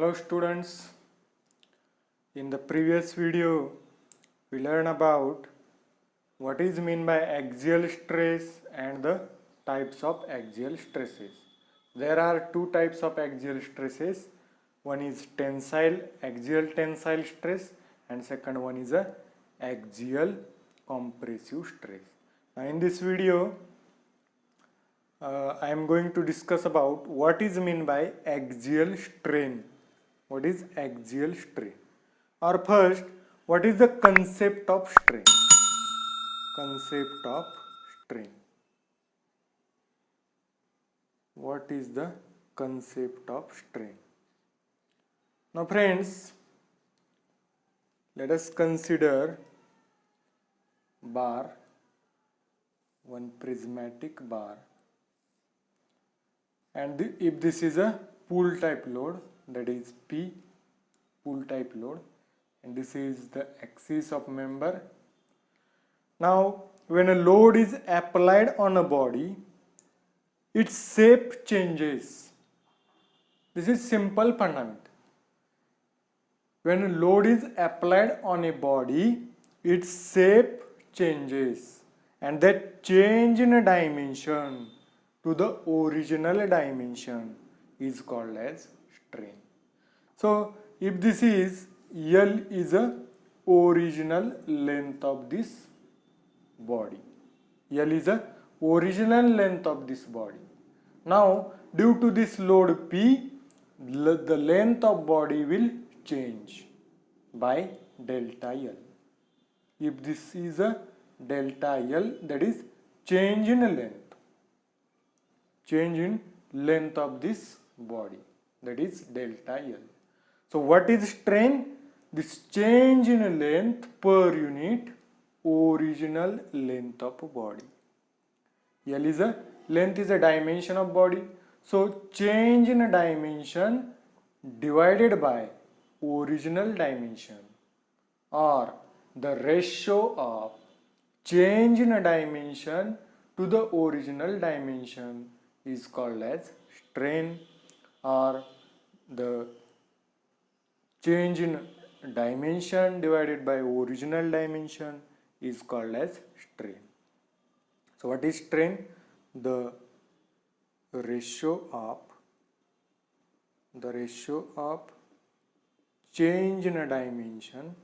Hello students, in the previous video we learned about what is meant by axial stress and the types of axial stresses. There are two types of axial stresses. One is axial tensile stress, and second one is a axial compressive stress. Now in this video I am going to discuss about what is meant by axial strain. What is axial strain? Or first, what is the concept of strain? Concept of strain. What is the concept of strain? Now friends, let us consider bar, one prismatic bar, and if this is a pull type load, that is P, pull type load, and this is the axis of member. Now when a load is applied on a body, its shape changes. This is simple fundamental. When a load is applied on a body, its shape changes, and that change in a dimension to the original dimension is called as strain. So if this is L is a original length of this body. L is a original length of this body. Now due to this load P, the length of body will change by delta L. If this is a delta L, that is change in length. Change in length of this body, that is delta L. So what is strain? This change in length per unit original length of body. L is a length is a dimension of body. So change in a dimension divided by original dimension, or the ratio of change in a dimension to the original dimension is called as strain, or the change in dimension divided by original dimension is called as strain. So what is strain? The ratio of change in a dimension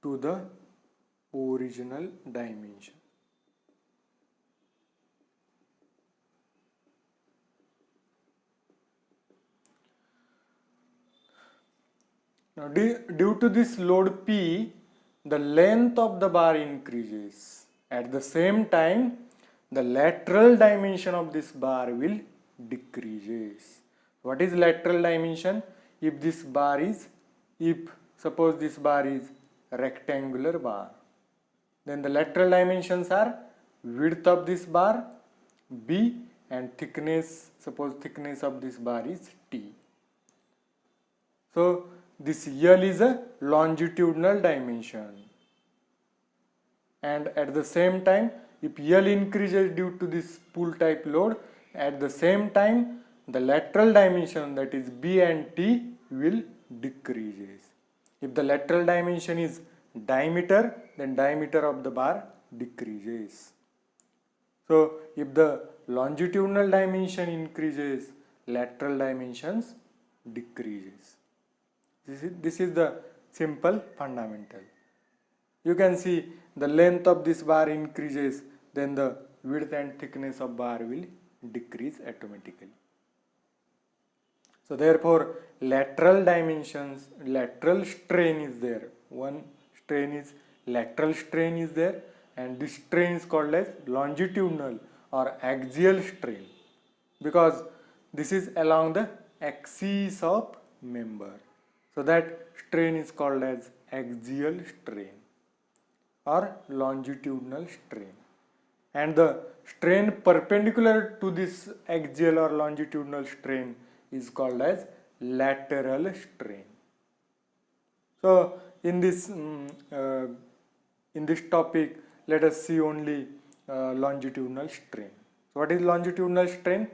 to the original dimension. Now due to this load P, the length of the bar increases. At the same time, the lateral dimension of this bar will decreases. What is lateral dimension? If suppose this bar is a rectangular bar, then the lateral dimensions are width of this bar B and thickness, suppose thickness of this bar is T. So this L is a longitudinal dimension, and at the same time, if L increases due to this pull type load, at the same time the lateral dimension, that is B and T, will decreases. If the lateral dimension is diameter, then diameter of the bar decreases. So if the longitudinal dimension increases, lateral dimensions decreases. This is the simple fundamental. You can see the length of this bar increases, then the width and thickness of bar will decrease automatically. So therefore lateral strain is there. One strain is lateral strain is there, and this strain is called as longitudinal or axial strain, because this is along the axis of member. So that strain is called as axial strain or longitudinal strain, and the strain perpendicular to this axial or longitudinal strain is called as lateral strain. So in this topic, let us see only longitudinal strain. So what is longitudinal strain?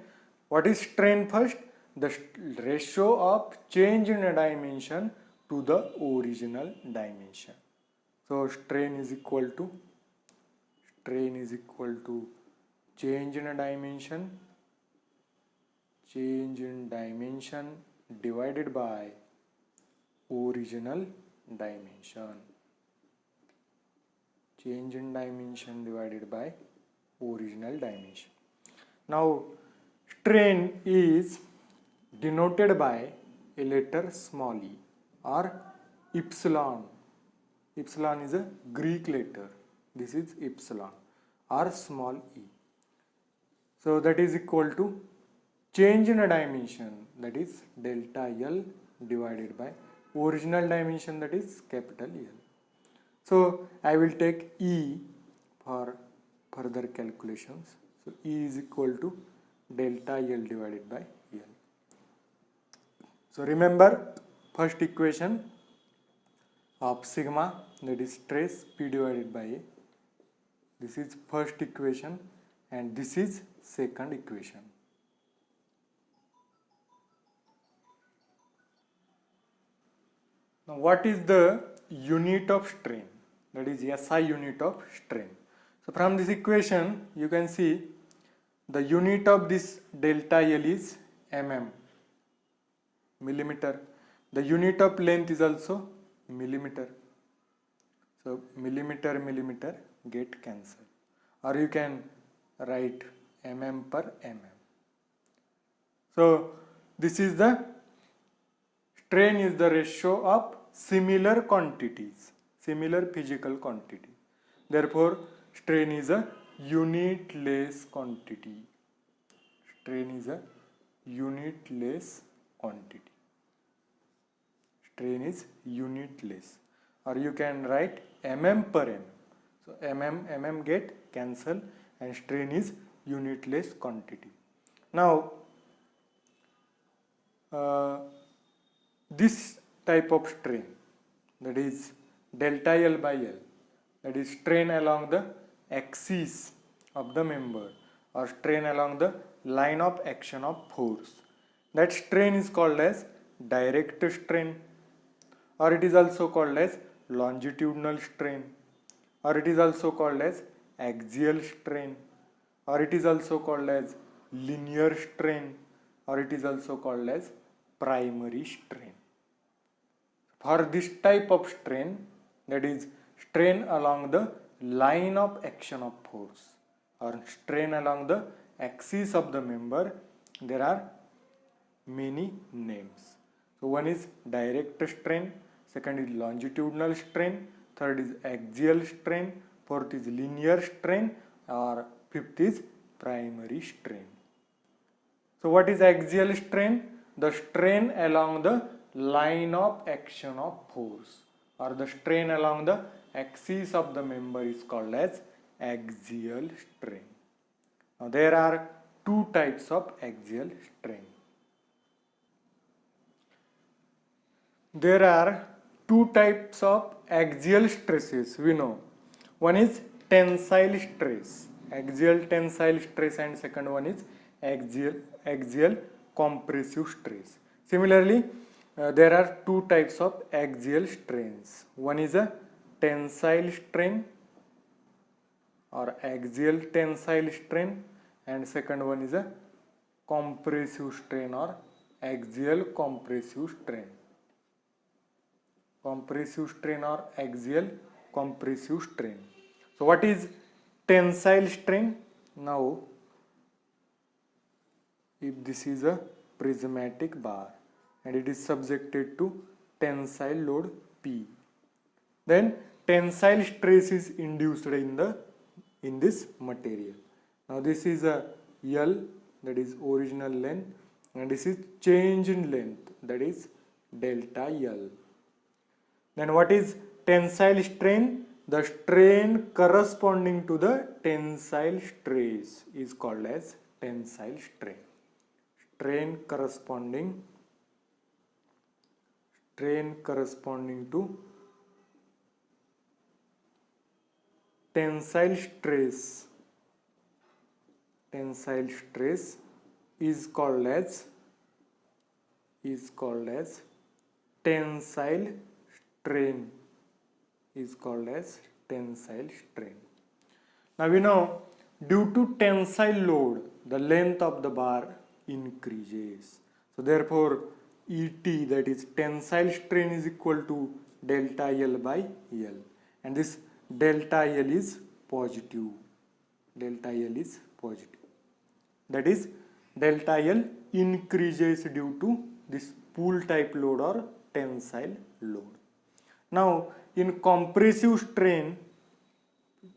What is strain first? The ratio of change in a dimension to the original dimension. So strain is equal to change in a dimension, divided by original dimension. Change in dimension divided by original dimension. Now strain is denoted by a letter small e or epsilon. Epsilon is a Greek letter. This is epsilon or small e. So that is equal to change in a dimension, that is delta L, divided by original dimension, that is capital L. So I will take E for further calculations. So E is equal to delta L divided by L. So remember first equation of sigma, that is stress P divided by A. This is first equation and this is second equation. Now what is the unit of strain? That is SI unit of strain. So from this equation you can see the unit of this delta L is mm, millimeter. The unit of length is also millimeter. So millimeter get cancelled, or you can write mm per mm. So this is the strain is the ratio of similar quantities, similar physical quantity. Therefore strain is a unitless quantity. Strain is a unitless quantity. Strain is unitless, or you can write mm per mm. So mm get cancelled and strain is unitless quantity. Now this type of strain, that is delta L by L, that is strain along the axis of the member or strain along the line of action of force, that strain is called as direct strain, or it is also called as longitudinal strain, or it is also called as axial strain, or it is also called as linear strain, or it is also called as primary strain. For this type of strain, that is strain along the line of action of force or strain along the axis of the member, there are many names. So one is direct strain, second is longitudinal strain, third is axial strain, fourth is linear strain, or fifth is primary strain. So what is axial strain? The strain along the line of action of force, or the strain along the axis of the member is called as axial strain. Now there are two types of axial strain. There are two types of axial stresses, we know. One is tensile stress, axial tensile stress, and second one is axial compressive stress. Similarly, there are two types of axial strains. One is a tensile strain or axial tensile strain, and second one is a compressive strain or axial compressive strain. Compressive strain or axial compressive strain. So what is tensile strain? Now if this is a prismatic bar and it is subjected to tensile load P, then tensile stress is induced in this material. Now this is a L, that is original length, and this is change in length, that is delta L. Then what is tensile strain? The strain corresponding to the tensile stress is called as tensile strain. Strain corresponding to tensile stress tensile stress is called as tensile strain, is called as tensile strain. Now we know due to tensile load the length of the bar increases. So therefore ET, that is tensile strain, is equal to delta L by L, and this delta L is positive. Delta L is positive. That is delta L increases due to this pool type load or tensile load. Now in compressive strain,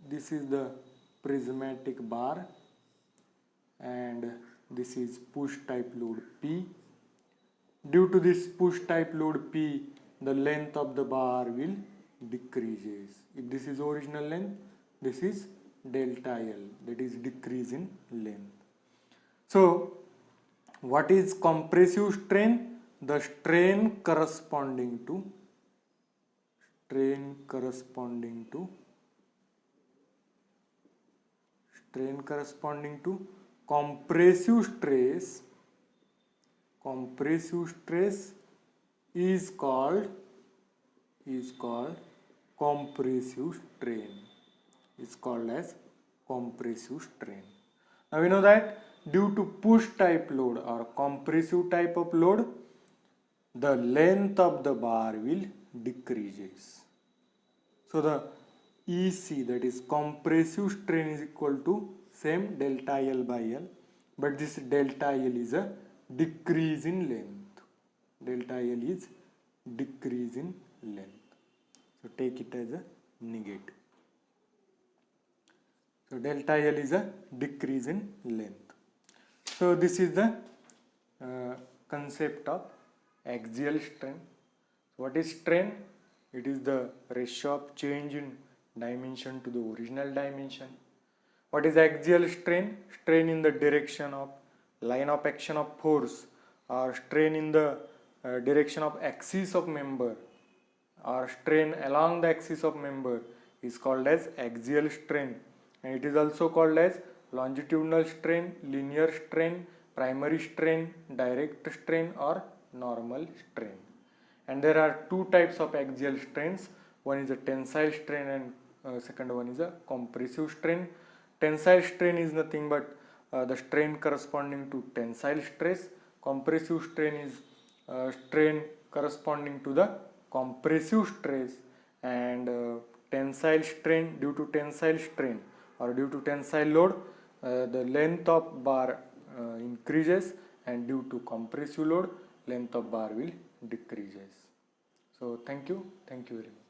this is the prismatic bar and this is push type load P. Due to this push type load P, the length of the bar will decreases. If this is original length, this is delta L, that is decrease in length. So what is compressive strain? The strain corresponding to compressive stress. Compressive stress is called compressive strain. Is called as compressive strain. Now we know that due to push type load or compressive type of load, the length of the bar will decreases. So the EC, that is compressive strain, is equal to same delta L by L, but this delta L is a decrease in length. Delta L is decrease in length. So take it as a negative. So delta L is a decrease in length. So this is the concept of axial strain. What is strain? It is the ratio of change in dimension to the original dimension. What is axial strain? Strain in the direction of line of action of force, or strain in the direction of axis of member, or strain along the axis of member is called as axial strain, and it is also called as longitudinal strain, linear strain, primary strain, direct strain, or normal strain. And there are two types of axial strains. One is a tensile strain and second one is a compressive strain. Tensile strain is nothing but the strain corresponding to tensile stress. Compressive strain is strain corresponding to the compressive stress, and tensile strain, due to tensile strain or due to tensile load, the length of bar increases, and due to compressive load, length of bar will decreases. So thank you very much.